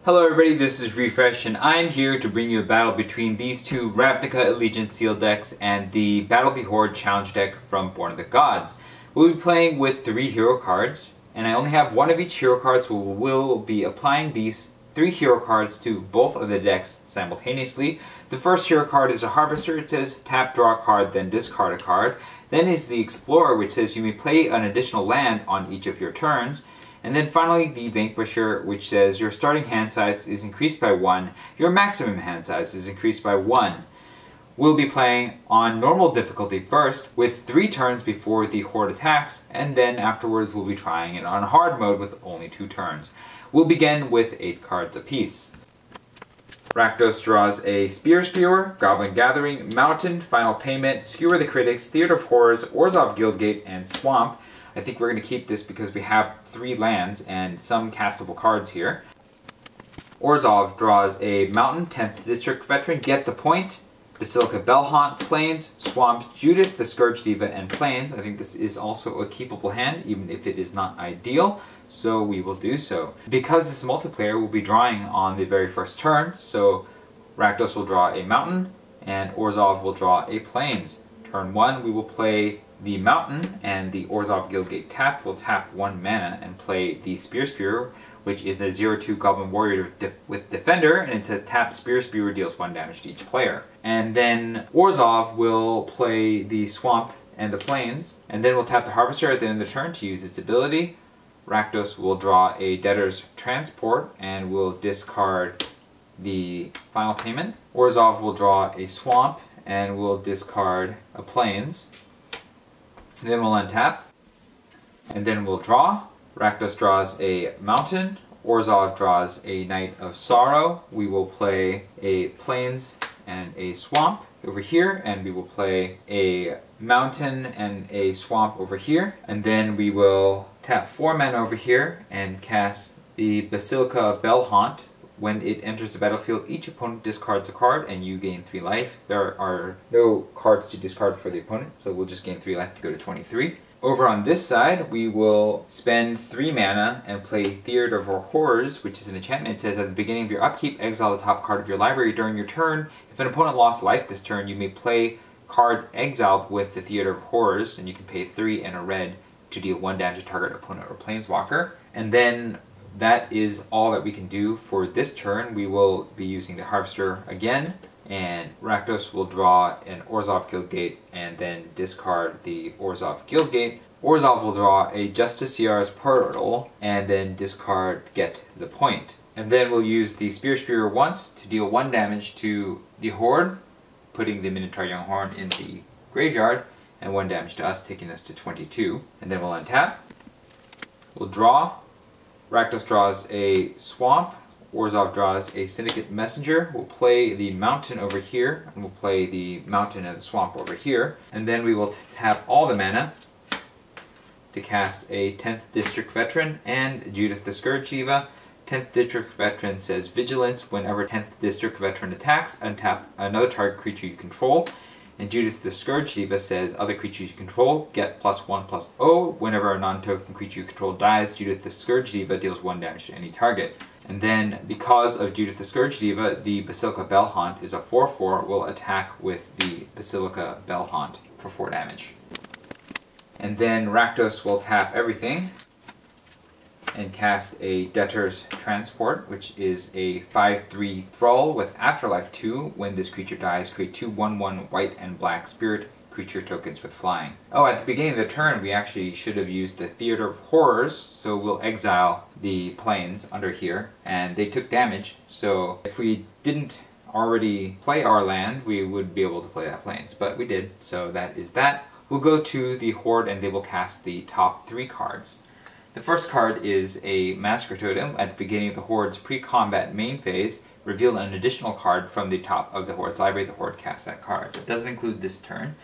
Hello everybody, this is Refresh, and I'm here to bring you a battle between these two Ravnica Allegiance Seal decks and the Battle of the Horde challenge deck from Born of the Gods. We'll be playing with 3 hero cards, and I only have one of each hero card, so we'll be applying these 3 hero cards to both of the decks simultaneously. The first hero card is a Harvester. It says tap, draw a card, then discard a card. Then is the Explorer, which says you may play an additional land on each of your turns. And then finally the Vanquisher, which says your starting hand size is increased by 1, your maximum hand size is increased by 1. We'll be playing on normal difficulty first, with 3 turns before the Horde attacks, and then afterwards we'll be trying it on hard mode with only 2 turns. We'll begin with 8 cards apiece. Rakdos draws a Spear, Goblin Gathering, Mountain, Final Payment, Skewer the Critics, Theater of Horrors, Orzhov Guildgate, and Swamp. I think we're going to keep this because we have 3 lands and some castable cards here. Orzhov draws a Mountain, 10th District Veteran, Get the Point, Basilica Bellhaunt, Plains, Swamp, Judith, the Scourge Diva, and Plains. I think this is also a keepable hand, even if it is not ideal, so we will do so. Because this is multiplayer, we'll be drawing on the very first turn, so Rakdos will draw a Mountain, and Orzhov will draw a Plains. Turn 1, we will play the Mountain, and the Orzhov Guildgate tap will tap 1 mana and play the Spear, which is a 0/2 Goblin Warrior with Defender, and it says tap Spear deals 1 damage to each player. And then Orzhov will play the Swamp and the Plains, and then we'll tap the Harvester at the end of the turn to use its ability. Rakdos will draw a Debtor's Transport and will discard the Final Payment. Orzhov will draw a Swamp and will discard a Plains. Then we'll untap, and then we'll draw. Rakdos draws a Mountain, Orzhov draws a Knight of Sorrow. We will play a Plains and a Swamp over here, and we will play a Mountain and a Swamp over here. And then we will tap 4 mana over here and cast the Basilica Bellhaunt. When it enters the battlefield, each opponent discards a card and you gain 3 life. There are no cards to discard for the opponent, so we'll just gain 3 life to go to 23. Over on this side, we will spend 3 mana and play Theater of Horrors, which is an enchantment. It says at the beginning of your upkeep, exile the top card of your library during your turn. If an opponent lost life this turn, you may play cards exiled with the Theater of Horrors, and you can pay 3 and a red to deal 1 damage to target opponent or planeswalker. And then that is all that we can do for this turn. We will be using the Harvester again, and Rakdos will draw an Orzhov Guildgate and then discard the Orzhov Guildgate. Orzhov will draw a Justiciar's Portal and then discard Get the Point. And then we'll use the Spear once to deal 1 damage to the Horde, putting the Minotaur Younghorn in the graveyard, and 1 damage to us, taking us to 22. And then we'll untap. We'll draw. Rakdos draws a Swamp, Orzhov draws a Syndicate Messenger. We'll play the Mountain over here, and we'll play the Mountain and the Swamp over here. And then we will tap all the mana to cast a 10th District Veteran and Judith the Scourge Diva. 10th District Veteran says Vigilance. Whenever 10th District Veteran attacks, untap another target creature you control. And Judith the Scourge Diva says other creatures you control get +1/+0. Whenever a non-token creature you control dies, Judith the Scourge Diva deals 1 damage to any target. And then, because of Judith the Scourge Diva, the Basilica Bellhaunt is a 4/4, will attack with the Basilica Bellhaunt for 4 damage. And then Rakdos will tap everything and cast a Debtor's Transport, which is a 5/3 Thrall with Afterlife 2. When this creature dies, create 2 1/1 white and black spirit creature tokens with flying. Oh, at the beginning of the turn, we actually should have used the Theater of Horrors, so we'll exile the Plains under here, and they took damage, so if we didn't already play our land, we would be able to play that Plains, but we did, so that is that. We'll go to the Horde, and they will cast the top 3 cards. The first card is a Massacre Totem. At the beginning of the Horde's pre-combat main phase, reveal an additional card from the top of the Horde's library. The Horde casts that card. It doesn't include this turn.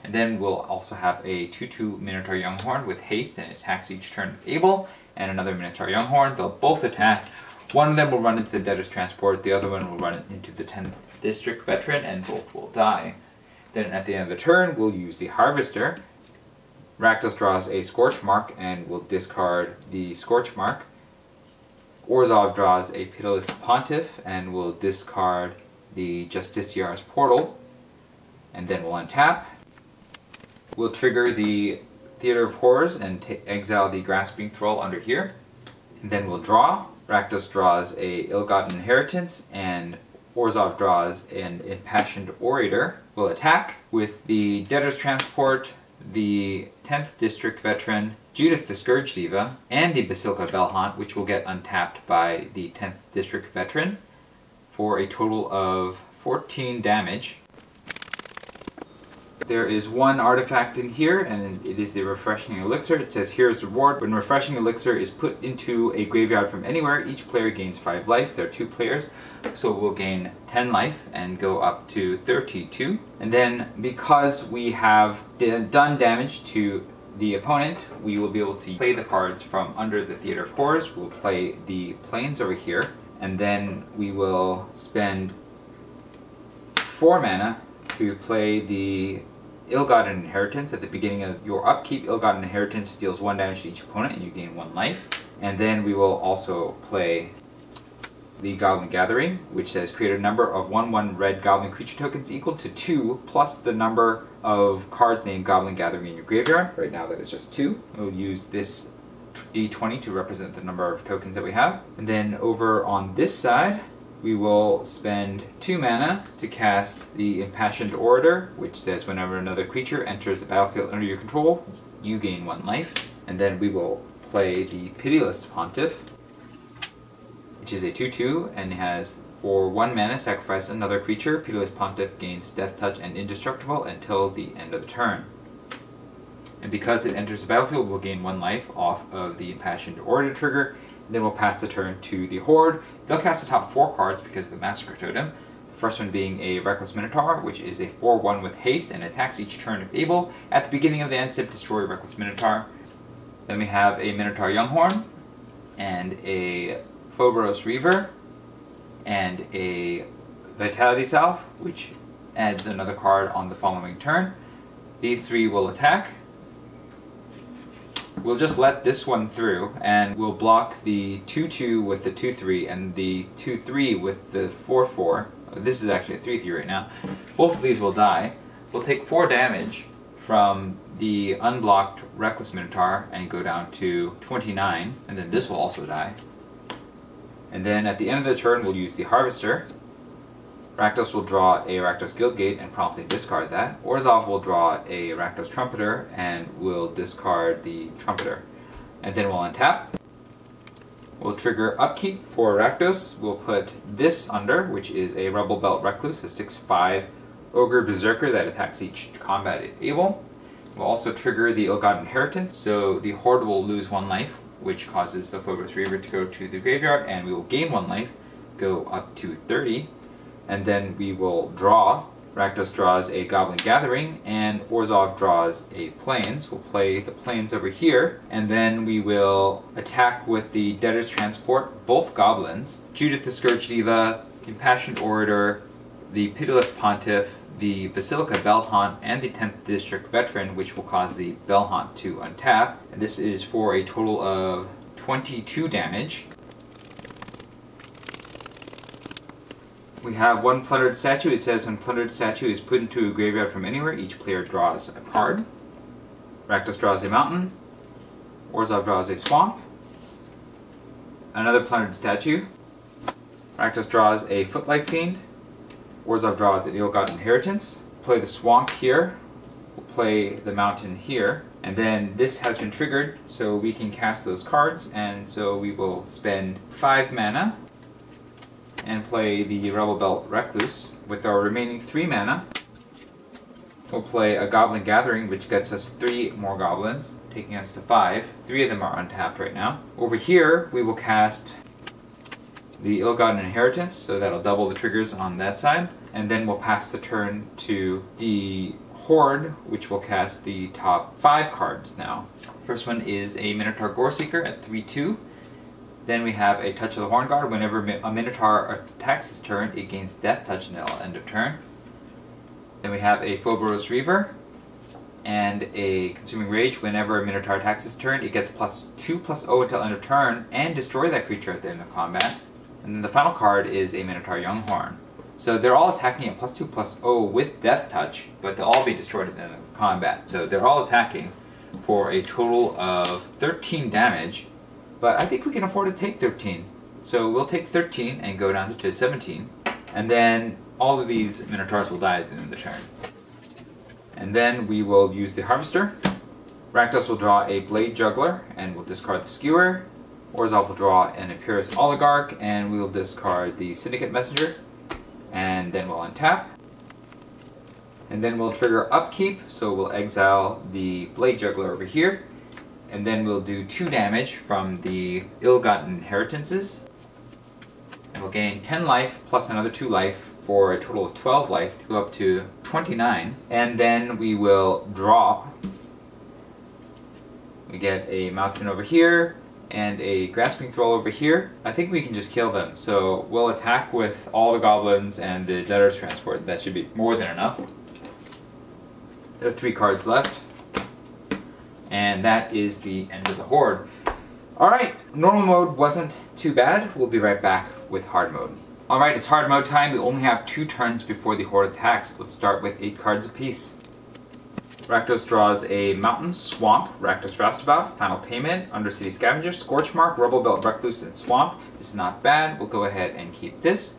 And then we'll also have a 2/2 Minotaur Younghorn with haste, and it attacks each turn with Able, and another Minotaur Younghorn. They'll both attack. One of them will run into the Debtor's Transport, the other one will run into the 10th District Veteran, and both will die. Then at the end of the turn, we'll use the Harvester. Rakdos draws a Scorch Mark and will discard the Scorch Mark. Orzhov draws a Pitiless Pontiff and will discard the Justiciar's Portal, and then we'll untap. We'll trigger the Theater of Horrors and exile the Grasping Thrall under here. And then we'll draw. Rakdos draws a Ill-Gotten Inheritance, and Orzhov draws an Impassioned Orator. We'll attack with the Debtor's Transport, the 10th District Veteran, Judith the Scourge Diva, and the Basilica Bellhaunt, which will get untapped by the 10th District Veteran for a total of 14 damage. There is one artifact in here, and it is the Refreshing Elixir. It says, here's reward. When Refreshing Elixir is put into a graveyard from anywhere, each player gains 5 life. There are 2 players, so we'll gain 10 life and go up to 32. And then, because we have done damage to the opponent, we will be able to play the cards from under the Theater of Horrors. We'll play the Plains over here, and then we will spend 4 mana to play the Ill-Gotten Inheritance. At the beginning of your upkeep, Ill-Gotten Inheritance deals 1 damage to each opponent and you gain 1 life. And then we will also play the Goblin Gathering, which says create a number of 1/1 red goblin creature tokens equal to 2 plus the number of cards named Goblin Gathering in your graveyard. Right now that is just 2. We'll use this d20 to represent the number of tokens that we have. And then over on this side, we will spend 2 mana to cast the Impassioned Orator, which says whenever another creature enters the battlefield under your control, you gain 1 life. And then we will play the Pitiless Pontiff, which is a 2/2 and has for 1 mana sacrifice another creature. Pitiless Pontiff gains Death Touch and Indestructible until the end of the turn. And because it enters the battlefield, we'll gain 1 life off of the Impassioned Orator trigger. Then we'll pass the turn to the Horde. They'll cast the top 4 cards because of the Massacre Totem. The first one being a Reckless Minotaur, which is a 4/1 with haste and attacks each turn if able. At the beginning of the end step, destroy Reckless Minotaur. Then we have a Minotaur Younghorn, and a Phobos Reaver, and a Vitality Salve, which adds another card on the following turn. These 3 will attack. We'll just let this one through, and we'll block the 2/2 with the 2/3 and the 2/3 with the 4/4. This is actually a 3/3 right now. Both of these will die. We'll take 4 damage from the unblocked Reckless Minotaur and go down to 29, and then this will also die. And then at the end of the turn, we'll use the Harvester. Rakdos will draw a Rakdos Guildgate and promptly discard that. Orzhov will draw a Rakdos Trumpeter and will discard the Trumpeter. And then we'll untap. We'll trigger Upkeep for Rakdos. We'll put this under, which is a Rebel Belt Recluse, a 6/5 Ogre Berserker that attacks each combat if able. We'll also trigger the Ill-Gotten Inheritance, so the Horde will lose 1 life, which causes the Phobos Reaver to go to the graveyard, and we will gain 1 life, go up to 30. And then we will draw. Rakdos draws a Goblin Gathering, and Orzhov draws a Plains. We'll play the Plains over here, and then we will attack with the Debtor's Transport, both Goblins, Judith the Scourge Diva, Impassioned Orator, the Pitiless Pontiff, the Basilica Bellhaunt, and the 10th District Veteran, which will cause the Bellhaunt to untap. And this is for a total of 22 damage. We have 1 Plundered Statue. It says when Plundered Statue is put into a graveyard from anywhere, each player draws a card. Rakdos draws a Mountain. Orzhov draws a Swamp. Another Plundered Statue. Rakdos draws a Footlight Fiend. Orzhov draws an Ill-Gotten Inheritance. Play the Swamp here. We'll play the Mountain here. And then this has been triggered, so we can cast those cards. And so we will spend 5 mana and play the Rebel Belt Recluse. With our remaining 3 mana, we'll play a Goblin Gathering, which gets us 3 more goblins, taking us to 5. 3 of them are untapped right now. Over here, we will cast the Ill-Gotten Inheritance, so that'll double the triggers on that side. And then we'll pass the turn to the Horde, which will cast the top 5 cards now. First one is a Minotaur Goreseeker at 3/2. Then we have a Touch of the Horn Guard. Whenever a Minotaur attacks this turn, it gains Death Touch until end of turn. Then we have a Phobos Reaver. and a Consuming Rage. Whenever a Minotaur attacks this turn, it gets +2/+0 until end of turn, and destroy that creature at the end of combat. And then the final card is a Minotaur Younghorn. So they're all attacking at +2/+0 with Death Touch, but they'll all be destroyed at the end of combat. So they're all attacking for a total of 13 damage, but I think we can afford to take 13. So we'll take 13 and go down to 17, and then all of these Minotaurs will die at the end of the turn. And then we will use the Harvester. Rakdos will draw a Blade Juggler, and we'll discard the Skewer. Orzhov will draw an Imperious Oligarch, and we will discard the Syndicate Messenger. And then we'll untap. And then we'll trigger Upkeep, so we'll exile the Blade Juggler over here. And then we'll do 2 damage from the Ill-Gotten Inheritances. And we'll gain 10 life plus another 2 life for a total of 12 life to go up to 29. And then we will drop. We get a Mountain over here and a Grasping Thrall over here. I think we can just kill them. So we'll attack with all the goblins and the Debtor's Transport. That should be more than enough. There are 3 cards left. And that is the end of the Horde. Alright, normal mode wasn't too bad. We'll be right back with hard mode. Alright, it's hard mode time. We only have 2 turns before the Horde attacks. Let's start with 8 cards apiece. Rakdos draws a Mountain, Swamp, Rakdos Roustabout, Final Payment, Undercity Scavenger, Scorchmark, Rubble Belt, Recluse, and Swamp. This is not bad. We'll go ahead and keep this.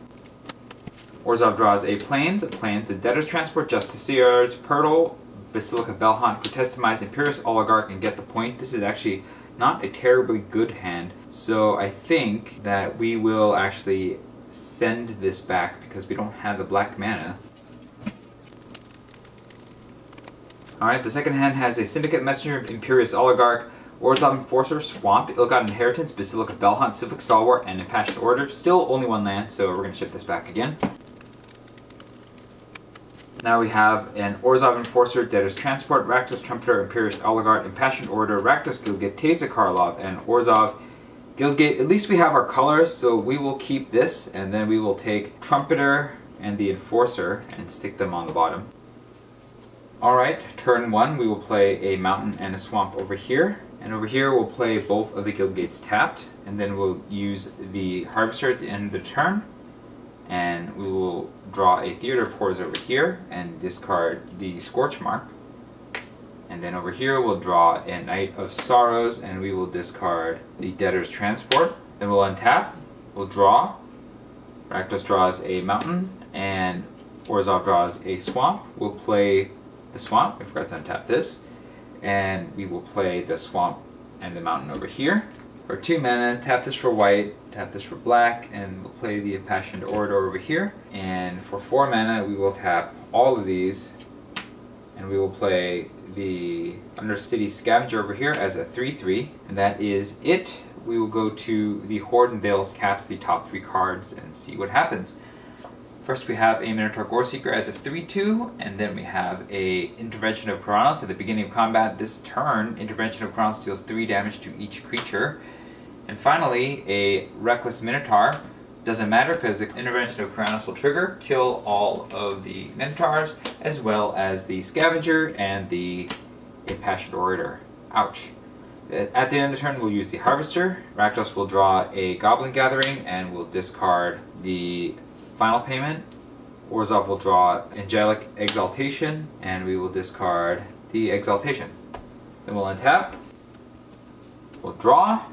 Orzhov draws a Plains, the Debtor's Transport, Justiciar's Purtle, Basilica Bellhaunt, Protestimize, Imperious Oligarch, and get the point. This is actually not a terribly good hand, so I think that we will actually send this back because we don't have the black mana. Alright, the second hand has a Syndicate Messenger, Imperious Oligarch, Orzhov Enforcer, Swamp, Ill-Gotten Inheritance, Basilica Bellhaunt, Civic Stalwart, and Impassioned Order. Still only 1 land, so we're going to shift this back again. Now we have an Orzhov Enforcer, Debtor's Transport, Rakdos Trumpeter, Imperious Oligarch, Impassioned Order, Rakdos Guildgate, Teysa Karlov, and Orzhov Guildgate. At least we have our colors, so we will keep this, and then we will take Trumpeter and the Enforcer and stick them on the bottom. Alright, turn 1, we will play a Mountain and a Swamp over here. And over here we'll play both of the Guildgates tapped, and then we'll use the Harvester at the end of the turn. And we will draw a Theater of Horrors over here and discard the Scorchmark. And then over here we'll draw a Knight of Sorrows and we will discard the Debtor's Transport. Then we'll untap, we'll draw. Rakdos draws a Mountain and Orzhov draws a Swamp. We'll play the Swamp, I forgot to untap this. And we will play the Swamp and the Mountain over here. For 2 mana, tap this for white, tap this for black, and we'll play the Impassioned Order over here. And for 4 mana, we will tap all of these, and we will play the Undercity Scavenger over here as a 3/3, and that is it. We will go to the Horde and they'll cast the top 3 cards and see what happens. First we have a Minotaur Goreseeker as a 3/2, and then we have a Intervention of Karanos. At the beginning of combat this turn, Intervention of Karanos deals 3 damage to each creature. And finally, a Reckless Minotaur. Doesn't matter because the Intervention of Karanos will trigger, kill all of the Minotaurs, as well as the Scavenger and the Impassioned Orator. Ouch. At the end of the turn, we'll use the Harvester. Rakdos will draw a Goblin Gathering and will discard the Final Payment. Orzhov will draw Angelic Exaltation, and we will discard the Exaltation. Then we'll untap. We'll draw.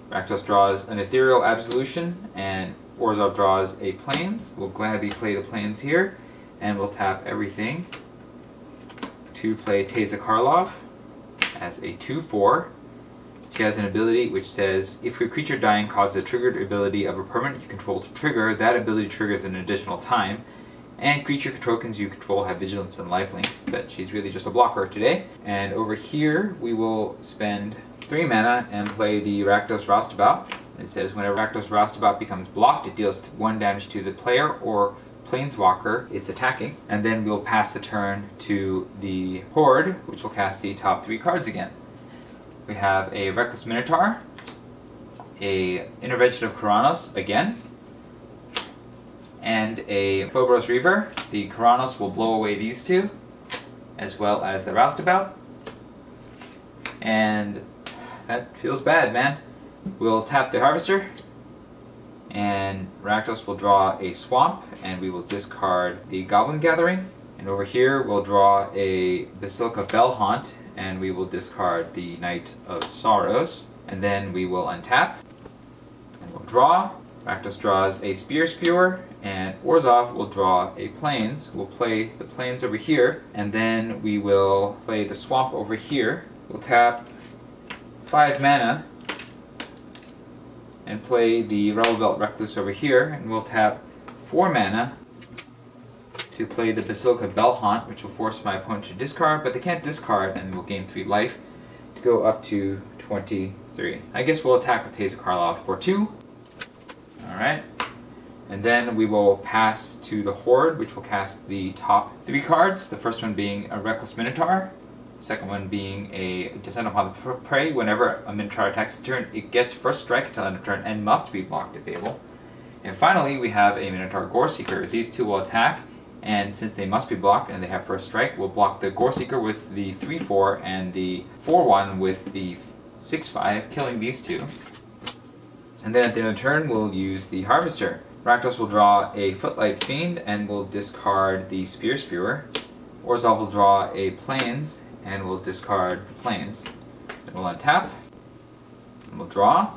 Rakdos draws an Ethereal Absolution, and Orzhov draws a Plains. We'll gladly play the Plains here, and we'll tap everything to play Teysa Karlov as a 2/4. She has an ability which says, if your creature dying causes a triggered ability of a permanent you control to trigger, that ability triggers an additional time, and creature tokens you control have Vigilance and Lifelink. But she's really just a blocker today. And over here we will spend 3 mana and play the Rakdos Roustabout. It says whenever Rakdos Roustabout becomes blocked, it deals 1 damage to the player or Planeswalker it's attacking. And then we'll pass the turn to the Horde, which will cast the top 3 cards again. We have a Reckless Minotaur, a Intervention of Karanos again, and a Phobos Reaver. The Karanos will blow away these 2, as well as the Roustabout. And that feels bad, man. We'll tap the Harvester, and Rakdos will draw a Swamp, and we will discard the Goblin Gathering. And over here we'll draw a Basilica Bellhaunt, and we will discard the Knight of Sorrows. And then we will untap, and we'll draw. Rakdos draws a Spear Spewer, and Orzhov will draw a Plains. We'll play the Plains over here, and then we will play the Swamp over here. We'll tap 5 mana, and play the Rebel Recluse over here, and we'll tap 4 mana to play the Basilica Bellhaunt, which will force my opponent to discard, but they can't discard, and we'll gain 3 life to go up to 23. I guess we'll attack with Taser Karlov for 2. Alright. And then we will pass to the Horde, which will cast the top 3 cards. The first one being a Reckless Minotaur. The second one being a Descent upon the Prey. Whenever a Minotaur attacks a turn, it gets first strike until end of turn and must be blocked if able. And finally, we have a Minotaur Goreseeker. These two will attack, and since they must be blocked and they have first strike, we'll block the Goreseeker with the 3/4 and the 4/1 with the 6/5, killing these two. And then at the end of the turn, we'll use the Harvester. Rakdos will draw a Footlight Fiend and will discard the Spear Spewer. Orzhov will draw a Plains and will discard the Plains. Then we'll untap, and we'll draw.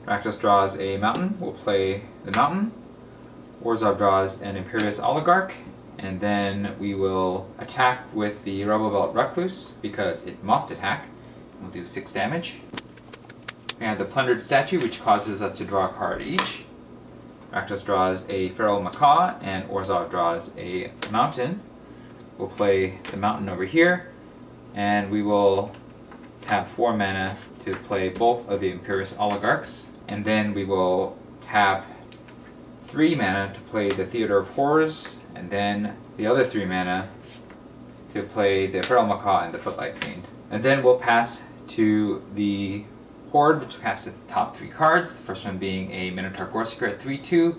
Rakdos draws a Mountain, we'll play the Mountain. Orzhov draws an Imperious Oligarch, and then we will attack with the Rebel Belt Recluse because it must attack. We'll do 6 damage. We have the Plundered Statue, which causes us to draw a card each. Rakdos draws a Feral Macaw, and Orzhov draws a Mountain. We'll play the Mountain over here, and we will tap 4 mana to play both of the Imperious Oligarchs. And then we will tap 3 mana to play the Theater of Horrors, and then the other 3 mana to play the Feral Macaw and the Footlight Fiend. And then we'll pass to the Horde, which will cast the top 3 cards. The first one being a Minotaur Goreseeker at 3/2,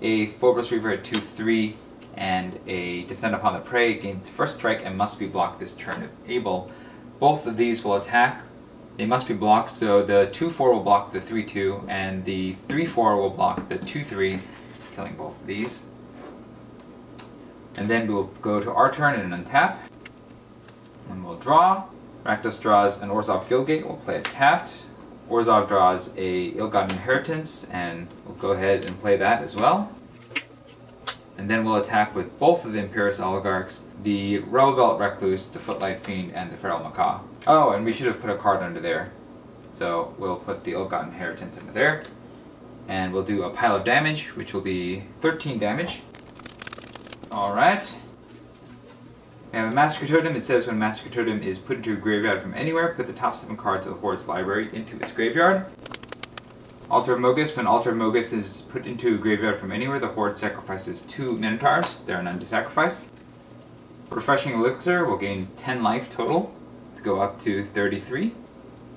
a Phobos Reaver at 2/3, and a Descent upon the Prey. Gains first strike and must be blocked this turn if able. Both of these will attack. They must be blocked, so the 2/4 will block the 3/2, and the 3/4 will block the 2/3, killing both of these. And then we'll go to our turn and untap. And we'll draw. Rakdos draws an Orzhov Guildgate, we'll play it tapped. Orzhov draws a Ill-Gotten Inheritance, and we'll go ahead and play that as well. And then we'll attack with both of the Imperious Oligarchs, the Rebel Belt Recluse, the Footlight Fiend, and the Feral Macaw. Oh, and we should have put a card under there. So we'll put the Ill-Gotten Inheritance under there. And we'll do a pile of damage, which will be 13 damage. Alright. We have a Massacre Totem. It says when Massacre Totem is put into a graveyard from anywhere, put the top 7 cards of the Horde's library into its graveyard. Altar of Mogis. When Altar of Mogis is put into a graveyard from anywhere, the Horde sacrifices 2 Minotaurs. There are none to sacrifice. Refreshing Elixir will gain 10 life total to go up to 33.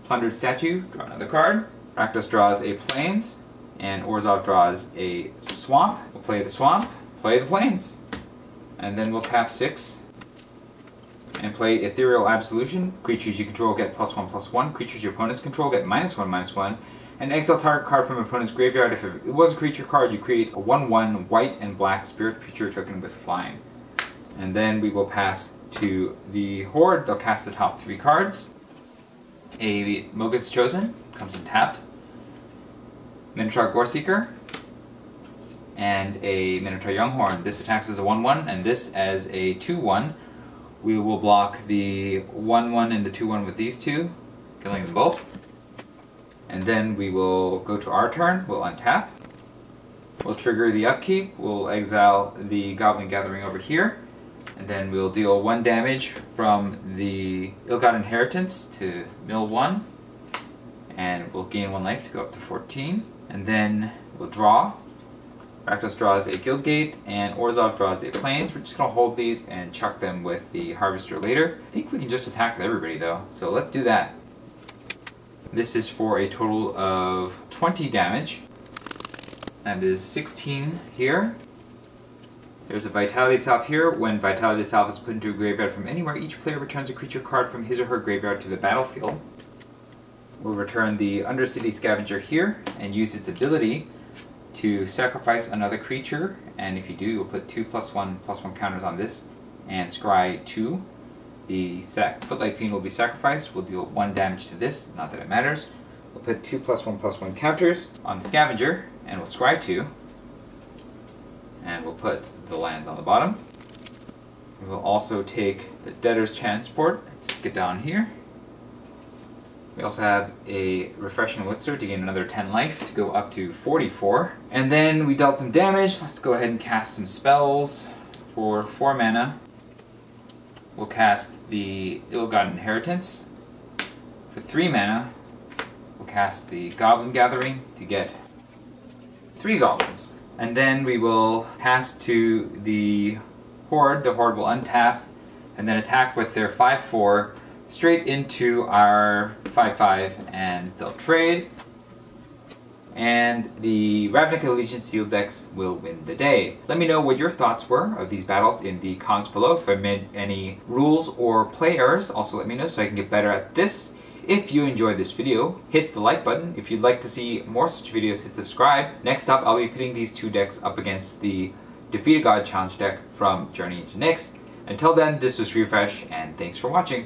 Plundered Statue. Draw another card. Rakdos draws a Plains, and Orzhov draws a Swamp. We'll play the Swamp, play the Plains, and then we'll tap 6. And play Ethereal Absolution. Creatures you control get +1/+1. Creatures your opponents control get -1/-1. And exile target card from opponent's graveyard. If it was a creature card, you create a 1/1 white and black spirit creature token with flying. And then we will pass to the Horde. They'll cast the top 3 cards. A Mogis Chosen comes in tapped. Minotaur Goreseeker. And a Minotaur Younghorn. This attacks as a 1/1, and this as a 2/1. We will block the 1/1 and the 2/1 with these two, killing them both. And then we will go to our turn, we'll untap. We'll trigger the upkeep, we'll exile the Goblin Gathering over here, and then we'll deal 1 damage from the Ill-Gotten Inheritance to mill 1, and we'll gain 1 life to go up to 14. And then we'll draw. Rakdos draws a Guildgate, and Orzhov draws a Plains. We're just going to hold these and chuck them with the Harvester later. I think we can just attack with everybody though, so let's do that. This is for a total of 20 damage. That is 16 here, There's a Vitality Salve here. When Vitality Salve is put into a graveyard from anywhere, each player returns a creature card from his or her graveyard to the battlefield. We'll return the Undercity Scavenger here and use its ability to sacrifice another creature. And if you do, you'll put 2+1/+1 counters on this and scry 2. The Footlight Fiend will be sacrificed. We'll deal 1 damage to this, not that it matters. We'll put 2+1/+1 counters on the Scavenger and we'll scry 2. And we'll put the lands on the bottom. We'll also take the Debtor's Transport and stick it down here. We also have a Refreshing Elixir to gain another 10 life to go up to 44. And then we dealt some damage. Let's go ahead and cast some spells. For 4 mana, we'll cast the Ill-Gotten Inheritance. For 3 mana, we'll cast the Goblin Gathering to get 3 goblins. And then we will pass to the Horde. The Horde will untap and then attack with their 5/4 straight into our 5/5 and they'll trade. And the Ravnica Allegiance Sealed decks will win the day. Let me know what your thoughts were of these battles in the comments below. If I made any rules or play errors, also let me know so I can get better at this. If you enjoyed this video, hit the like button. If you'd like to see more such videos, hit subscribe. Next up, I'll be pitting these 2 decks up against the Defeat a God Challenge deck from Journey into Nyx. Until then, this was Refresh, and thanks for watching.